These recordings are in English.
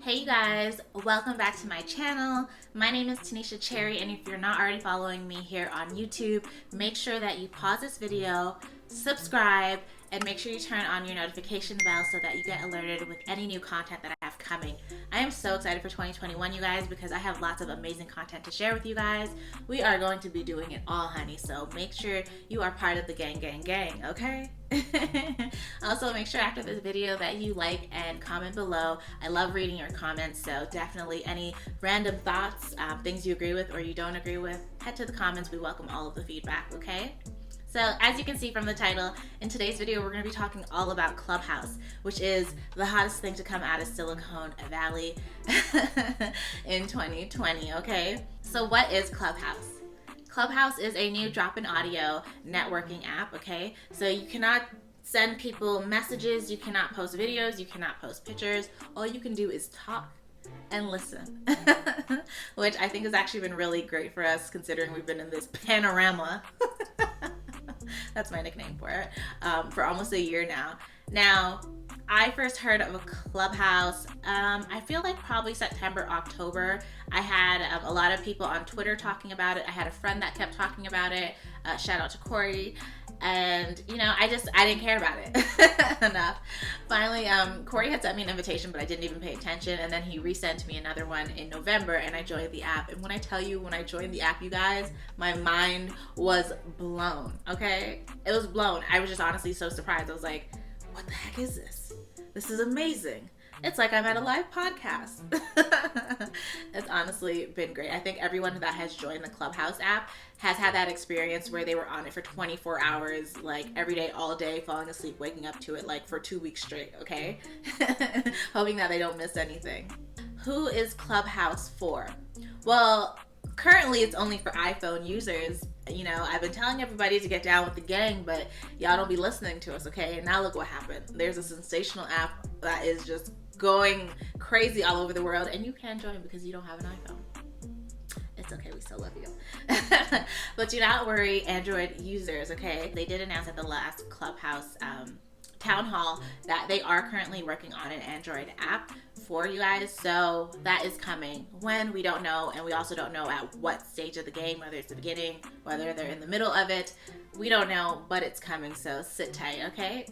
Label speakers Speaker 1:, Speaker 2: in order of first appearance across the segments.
Speaker 1: Hey you guys, welcome back to my channel. My name is Tanisha Cherry, and if you're not already following me here on YouTube, make sure that you pause this video, subscribe, and make sure you turn on your notification bell so that you get alerted with any new content that I have coming. I am so excited for 2021, you guys, because I have lots of amazing content to share with you guys. We are going to be doing it all, honey, so make sure you are part of the gang, okay? Also, make sure after this video that you like and comment below. I love reading your comments, so definitely any random thoughts, things you agree with or you don't agree with, head to the comments. We welcome all of the feedback, okay? So as you can see from the title, in today's video we're going to be talking all about Clubhouse, which is the hottest thing to come out of Silicon Valley in 2020, okay? So what is Clubhouse? Clubhouse is a new drop-in audio networking app, okay? So you cannot send people messages, you cannot post videos, you cannot post pictures. All you can do is talk and listen, which I think has actually been really great for us considering we've been in this panorama. That's my nickname for it, for almost a year now. Now, I first heard of a Clubhouse, I feel like probably September, October. I had a lot of people on Twitter talking about it. I had a friend that kept talking about it. Shout out to Corey. And, you know, I didn't care about it enough. Finally, Corey had sent me an invitation, but I didn't even pay attention. And then he resent me another one in November, and I joined the app. And when I tell you, when I joined the app, you guys, my mind was blown, okay? It was blown. I was just honestly so surprised. I was like, what the heck is this? This is amazing. It's like I'm at a live podcast. It's honestly been great. I think everyone that has joined the Clubhouse app has had that experience where they were on it for 24 hours, like every day, all day, falling asleep, waking up to it like for 2 weeks straight, okay? Hoping that they don't miss anything. Who is Clubhouse for? Well, currently it's only for iPhone users. You know, I've been telling everybody to get down with the gang, but y'all don't be listening to us, okay? And now look what happened. There's a sensational app that is just going crazy all over the world, and you can't join because you don't have an iPhone. It's okay, we still love you. But do not worry, Android users, okay? They did announce at the last Clubhouse town hall that they are currently working on an Android app for you guys, so that is coming. When, we don't know, and we also don't know at what stage of the game, whether it's the beginning, whether they're in the middle of it, we don't know, but it's coming, so sit tight, okay?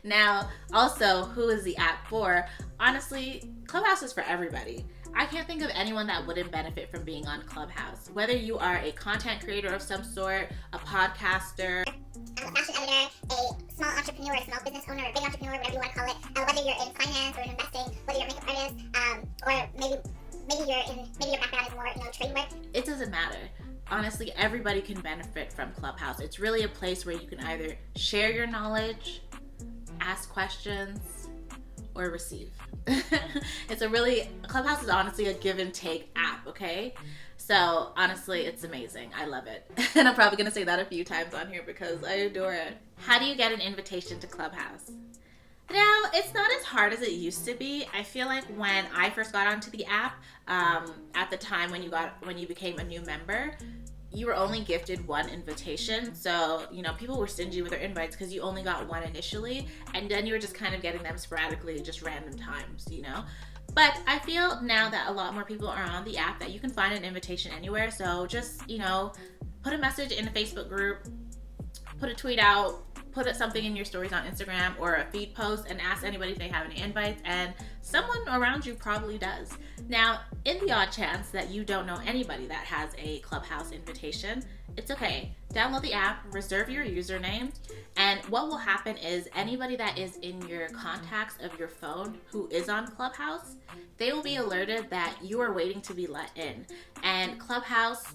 Speaker 1: Now, also, who is the app for? Honestly, Clubhouse is for everybody. I can't think of anyone that wouldn't benefit from being on Clubhouse. Whether you are a content creator of some sort, a podcaster,
Speaker 2: a fashion editor, a small entrepreneur, a small business owner, a big entrepreneur, whatever you want to call it, whether you're in finance or in investing, whether you're a makeup artist, or maybe your background is more, you know, trade work.
Speaker 1: It doesn't matter. Honestly, everybody can benefit from Clubhouse. It's really a place where you can either share your knowledge, ask questions, or receive. Clubhouse is honestly a give and take app, okay? So honestly, it's amazing. I love it. And I'm probably gonna say that a few times on here because I adore it. How do you get an invitation to Clubhouse? Now, it's not as hard as it used to be. I feel like when I first got onto the app, at the time when you became a new member, you were only gifted one invitation. So, you know, people were stingy with their invites because you only got one initially, and then you were just kind of getting them sporadically, just random times, you know? But I feel now that a lot more people are on the app that you can find an invitation anywhere. So just, you know, put a message in a Facebook group, put a tweet out, put something in your stories on Instagram or a feed post, and ask anybody if they have any invites, and someone around you probably does. Now, in the odd chance that you don't know anybody that has a Clubhouse invitation, it's okay. Download the app, reserve your username, and what will happen is anybody that is in your contacts of your phone who is on Clubhouse, they will be alerted that you are waiting to be let in. And Clubhouse,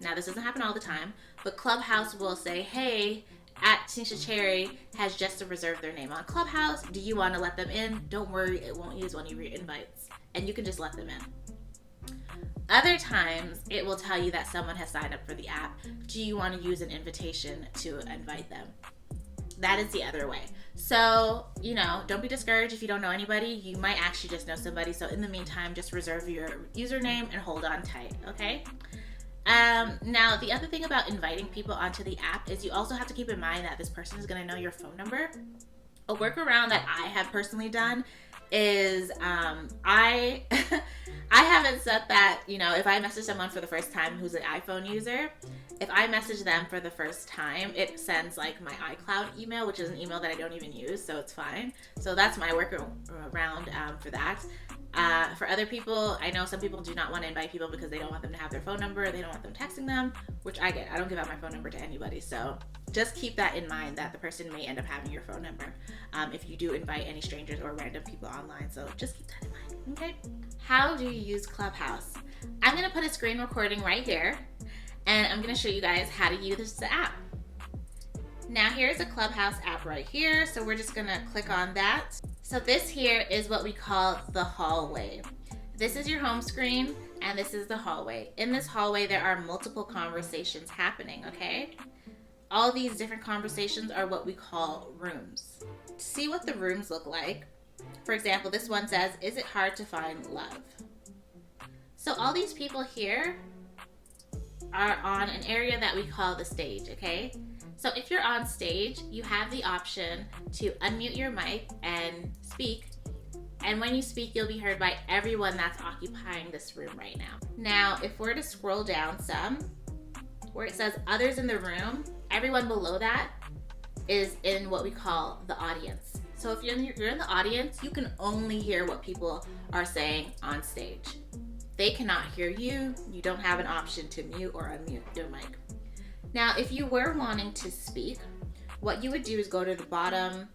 Speaker 1: now this doesn't happen all the time, but Clubhouse will say, hey, at Tanisha Cherry has just reserved their name on Clubhouse. Do you want to let them in? Don't worry, it won't use one of your invites, and you can just let them in. Other times, it will tell you that someone has signed up for the app. Do you want to use an invitation to invite them? That is the other way. So, you know, don't be discouraged if you don't know anybody. You might actually just know somebody. So in the meantime, just reserve your username and hold on tight, okay? Now, the other thing about inviting people onto the app is you also have to keep in mind that this person is going to know your phone number. A workaround that I have personally done is I I haven't set that, if I message someone for the first time who's an iPhone user, if I message them for the first time, it sends like my iCloud email, which is an email that I don't even use, so it's fine. So that's my workaround for that. For other people, I know some people do not want to invite people because they don't want them to have their phone number, they don't want them texting them, which I get. I don't give out my phone number to anybody, so just keep that in mind that the person may end up having your phone number if you do invite any strangers or random people online, so just keep that in mind, okay? How do you use Clubhouse? I'm gonna put a screen recording right here, and I'm gonna show you guys how to use the app. Now here's a Clubhouse app right here, so we're just gonna click on that. So this here is what we call the hallway. This is your home screen, and this is the hallway. In this hallway, there are multiple conversations happening, okay? All these different conversations are what we call rooms. To see what the rooms look like, for example, this one says, is it hard to find love? So all these people here are on an area that we call the stage, okay? So if you're on stage, you have the option to unmute your mic and speak. And when you speak, you'll be heard by everyone that's occupying this room right now. Now, if we're to scroll down some, where it says others in the room, everyone below that is in what we call the audience. So if you're in the audience, you can only hear what people are saying on stage. They cannot hear you. You don't have an option to mute or unmute your mic. Now, if you were wanting to speak, what you would do is go to the bottom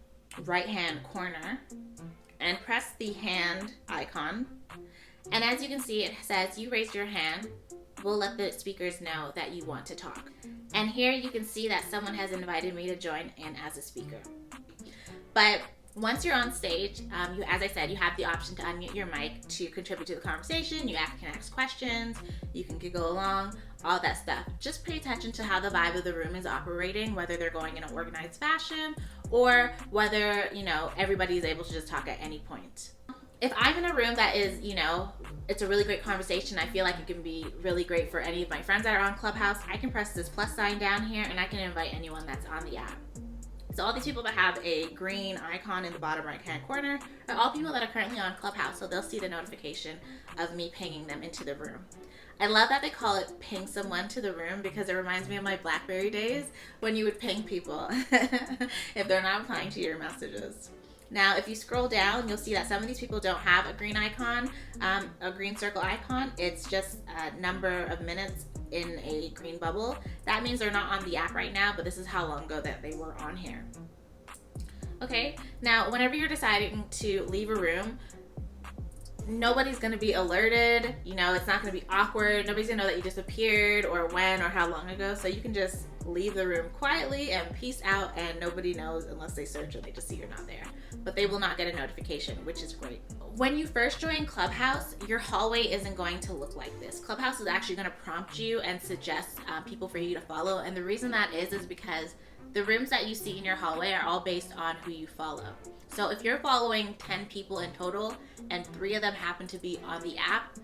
Speaker 1: right-hand corner and press the hand icon. And as you can see, it says you raised your hand. We'll let the speakers know that you want to talk. And here you can see that someone has invited me to join in as a speaker. But once you're on stage, as I said, you have the option to unmute your mic to contribute to the conversation. You can ask questions, you can giggle along, all that stuff. Just pay attention to how the vibe of the room is operating, whether they're going in an organized fashion or whether, everybody is able to just talk at any point. If I'm in a room that is, it's a really great conversation, I feel like it can be really great for any of my friends that are on Clubhouse, I can press this plus sign down here and I can invite anyone that's on the app. So all these people that have a green icon in the bottom right-hand corner are all people that are currently on Clubhouse, so they'll see the notification of me pinging them into the room. I love that they call it ping someone to the room because it reminds me of my BlackBerry days when you would ping people if they're not replying to your messages. Now, if you scroll down, you'll see that some of these people don't have a green icon, a green circle icon. It's just a number of minutes in a green bubble. That means they're not on the app right now, but this is how long ago that they were on here. Okay, now whenever you're deciding to leave a room, nobody's gonna be alerted, it's not gonna be awkward, nobody's gonna know that you disappeared or when or how long ago, so you can just leave the room quietly and peace out, and nobody knows unless they search and they just see you're not there. But they will not get a notification, which is great. When you first join Clubhouse, your hallway isn't going to look like this. Clubhouse is actually going to prompt you and suggest people for you to follow, and the reason that is because the rooms that you see in your hallway are all based on who you follow. So if you're following 10 people in total and 3 of them happen to be on the app,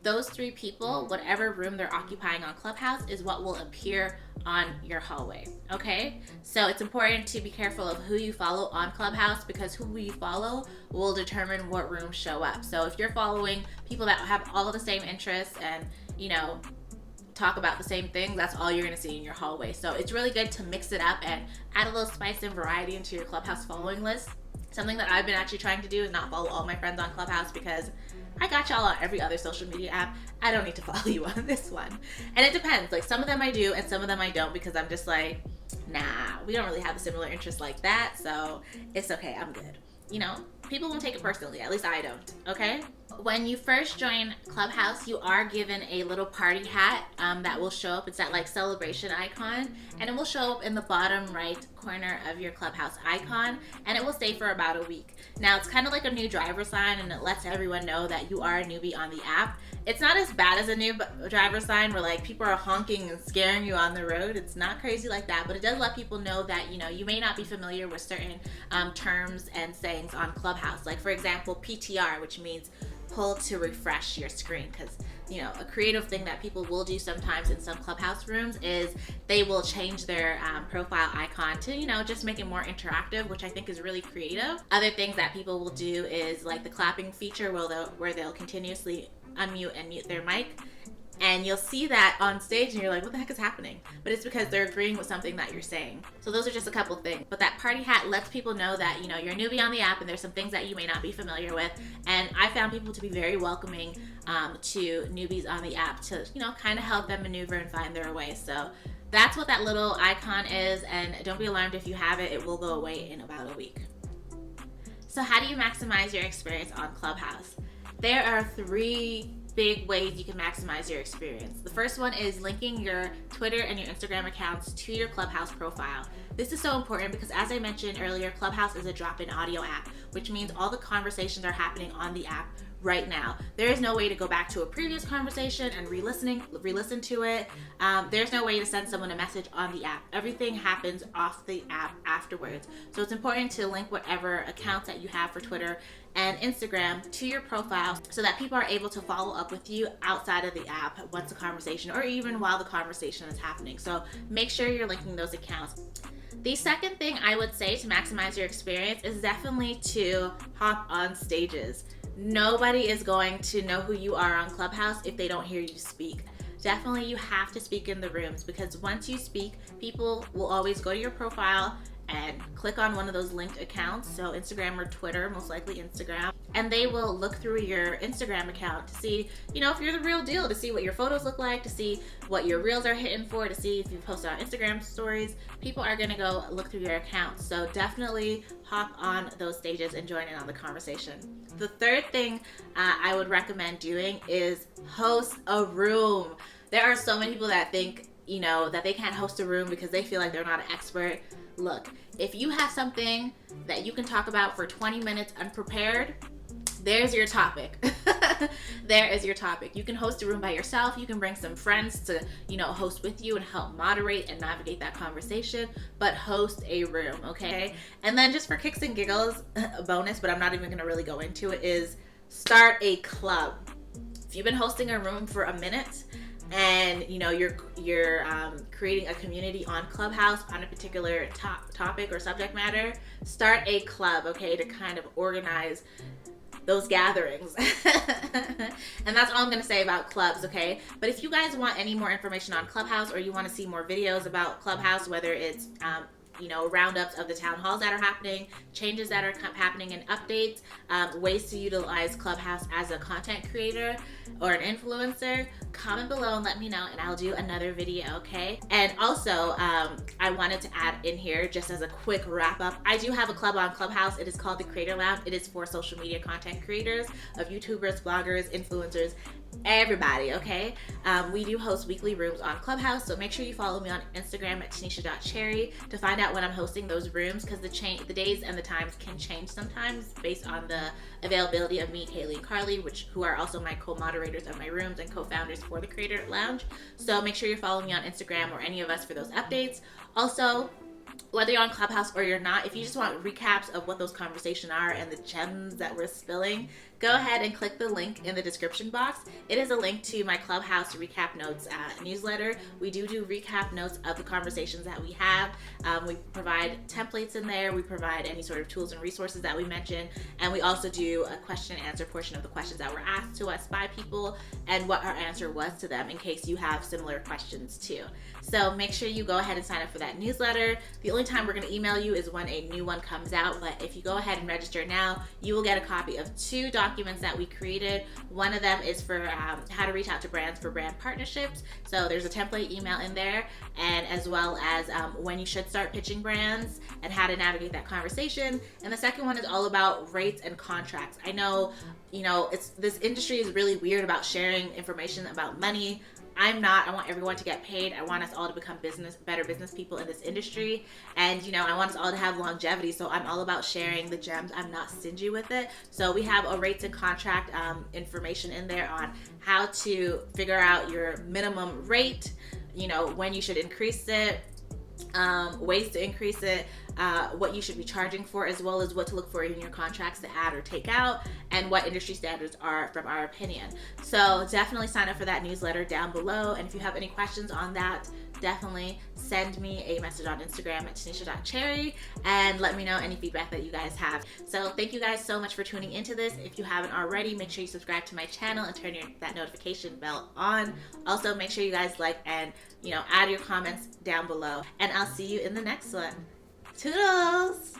Speaker 1: those 3 people, whatever room they're occupying on Clubhouse, is what will appear on your hallway, okay? So it's important to be careful of who you follow on Clubhouse because who you follow will determine what rooms show up. So if you're following people that have all of the same interests and, talk about the same things, that's all you're gonna see in your hallway. So it's really good to mix it up and add a little spice and variety into your Clubhouse following list. Something that I've been actually trying to do is not follow all my friends on Clubhouse because I got y'all on every other social media app. I don't need to follow you on this one. And it depends. Like some of them I do and some of them I don't because I'm just like, nah, we don't really have a similar interest like that. So it's okay, I'm good. People won't take it personally. At least I don't, okay? When you first join Clubhouse, you are given a little party hat that will show up. It's that like celebration icon, and it will show up in the bottom right corner of your Clubhouse icon, and it will stay for about a week. Now, it's kind of like a new driver sign, and it lets everyone know that you are a newbie on the app. It's not as bad as a new driver sign where like people are honking and scaring you on the road. It's not crazy like that, but it does let people know that, you may not be familiar with certain terms and sayings on Clubhouse. Like for example, PTR, which means pull to refresh your screen, because a creative thing that people will do sometimes in some Clubhouse rooms is they will change their profile icon to, just make it more interactive, which I think is really creative. Other things that people will do is like the clapping feature where they'll continuously unmute and mute their mic. And you'll see that on stage and you're like, what the heck is happening? But it's because they're agreeing with something that you're saying. So those are just a couple things. But that party hat lets people know that, you're a newbie on the app and there's some things that you may not be familiar with. And I found people to be very welcoming to newbies on the app to, kind of help them maneuver and find their way. So that's what that little icon is. And don't be alarmed if you have it. It will go away in about a week. So how do you maximize your experience on Clubhouse? There are 3 big ways you can maximize your experience. The first one is linking your Twitter and your Instagram accounts to your Clubhouse profile. This is so important because, as I mentioned earlier, Clubhouse is a drop-in audio app, which means all the conversations are happening on the app right now. There is no way to go back to a previous conversation and re-listen to it. There's no way to send someone a message on the app. Everything happens off the app afterwards. So it's important to link whatever accounts that you have for Twitter and Instagram to your profile so that people are able to follow up with you outside of the app once the conversation, or even while the conversation is happening. So make sure you're linking those accounts. The second thing I would say to maximize your experience is definitely to hop on stages. Nobody is going to know who you are on Clubhouse if they don't hear you speak. Definitely you have to speak in the rooms, because once you speak, people will always go to your profile and click on one of those linked accounts, so Instagram or Twitter, most likely Instagram, and they will look through your Instagram account to see, if you're the real deal, to see what your photos look like, to see what your reels are hitting for, to see if you post on Instagram stories. People are gonna go look through your account, so definitely hop on those stages and join in on the conversation. The third thing I would recommend doing is host a room. There are so many people that think, that they can't host a room because they feel like they're not an expert. Look, if you have something that you can talk about for 20 minutes unprepared, there's your topic. There is your topic. You can host a room by yourself. You can bring some friends to, host with you and help moderate and navigate that conversation, but host a room, okay? And then just for kicks and giggles, a bonus, but I'm not even going to really go into it, is start a club. If you've been hosting a room for a minute, and you're creating a community on Clubhouse on a particular topic or subject matter, start a club, okay, to kind of organize those gatherings. And that's all I'm going to say about clubs, okay? But if you guys want any more information on Clubhouse, or you want to see more videos about Clubhouse, whether it's roundups of the town halls that are happening, changes that are happening, and updates, ways to utilize Clubhouse as a content creator or an influencer, comment below and let me know, and I'll do another video, okay? And also, I wanted to add in here, just as a quick wrap up, I do have a club on Clubhouse. It is called the Creator Lounge. It is for social media content creators, of YouTubers, bloggers, influencers, everybody, okay? We do host weekly rooms on Clubhouse, so make sure you follow me on Instagram at tanisha.cherry to find out when I'm hosting those rooms, because the days and the times can change sometimes based on the availability of me, Kaylee, and Carly, who are also my co-moderators of my rooms and co-founders for the Creator Lounge. So make sure you're following me on Instagram, or any of us, for those updates. Also, whether you're on Clubhouse or you're not, if you just want recaps of what those conversations are and the gems that we're spilling, go ahead and click the link in the description box. It is a link to my Clubhouse Recap Notes newsletter. We do recap notes of the conversations that we have. We provide templates in there. We provide any sort of tools and resources that we mention. And we also do a question and answer portion of the questions that were asked to us by people and what our answer was to them, in case you have similar questions too. So make sure you go ahead and sign up for that newsletter. The only time we're going to email you is when a new one comes out, but if you go ahead and register now, you will get a copy of 2 documents that we created. One of them is for how to reach out to brands for brand partnerships. So there's a template email in there, and as well as when you should start pitching brands and how to navigate that conversation. And the second one is all about rates and contracts. I know, this industry is really weird about sharing information about money. I'm not. I want everyone to get paid. I want us all to become better business people in this industry. And, I want us all to have longevity. So I'm all about sharing the gems. I'm not stingy with it. So we have a rates and contract information in there on how to figure out your minimum rate, when you should increase it, ways to increase it, what you should be charging for, as well as what to look for in your contracts to add or take out, and what industry standards are from our opinion. So definitely sign up for that newsletter down below. And if you have any questions on that, definitely send me a message on Instagram at tanisha.cherry and let me know any feedback that you guys have. So thank you guys so much for tuning into this. If you haven't already, make sure you subscribe to my channel and turn that notification bell on. Also, make sure you guys like and add your comments down below. And I'll see you in the next one. Toodles!